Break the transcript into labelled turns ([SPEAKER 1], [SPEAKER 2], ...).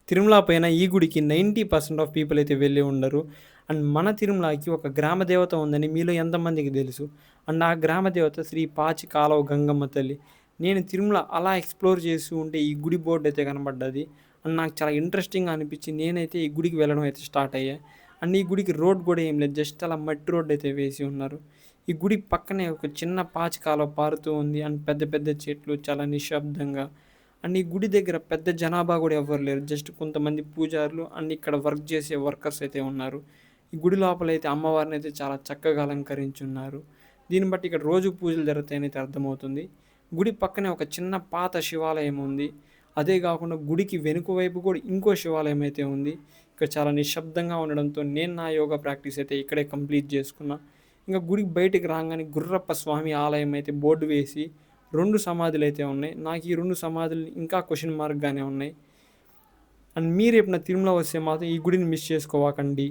[SPEAKER 1] తిరుమల పైన ఈ గుడికి 90% ఆఫ్ పీపుల్ అయితే వెళ్ళి ఉండరు. అండ్ మన తిరుమలకి ఒక గ్రామ దేవత ఉందని మీలో ఎంతమందికి తెలుసు? అండ్ ఆ గ్రామ దేవత శ్రీ పాచి కాలువ గంగమ్మ తల్లి. నేను తిరుమల అలా ఎక్స్‌ప్లోర్ చేస్తూ ఉంటే ఈ గుడి బోర్డ్ అయితే కనపడ్డది. అండ్ నాకు చాలా ఇంట్రెస్టింగ్‌గా అనిపించి నేనైతే ఈ గుడికి వెళ్ళడం అయితే స్టార్ట్ అయ్యా. అండ్ ఈ గుడికి రోడ్ కూడా ఏం లేదు. జస్ట్ అలా మట్టి రోడ్ అయితే వేసి ఉన్నారు. ఈ గుడి పక్కనే ఒక చిన్న పాచి కాలువ పారుతూ ఉంది. అండ్ పెద్ద పెద్ద చెట్లు చాలా నిశ్శబ్దంగా. అండ్ ఈ గుడి దగ్గర పెద్ద జనాభా కూడా ఎవ్వరు లేరు. జస్ట్ కొంతమంది పూజారులు అండ్ ఇక్కడ వర్క్ చేసే వర్కర్స్ అయితే ఉన్నారు. ఈ గుడి లోపలైతే అమ్మవారిని అయితే చాలా చక్కగా అలంకరించున్నారు. దీన్ని బట్టి ఇక్కడ రోజు పూజలు జరుగుతాయని అయితే అర్థమవుతుంది. గుడి పక్కనే ఒక చిన్న పాత శివాలయం ఉంది. అదే కాకుండా గుడికి వెనుక వైపు కూడా ఇంకో శివాలయం అయితే ఉంది. ఇక్కడ చాలా నిశ్శబ్దంగా ఉండడంతో నేను నా యోగా ప్రాక్టీస్ అయితే ఇక్కడే కంప్లీట్ చేసుకున్నా. ఇంకా గుడికి బయటికి రాగానే గుర్రప్ప స్వామి ఆలయం అయితే బోర్డు వేసి 2 సమాధులైతే ఉన్నాయి. నాకు ఈ 2 సమాధులు ఇంకా క్వెషన్ మార్క్‌గానే ఉన్నాయి. అండ్ మీరెప్పుడైనా తిరుమల వస్తే మాత్రం ఈ గుడిని మిస్ చేసుకోవకండి.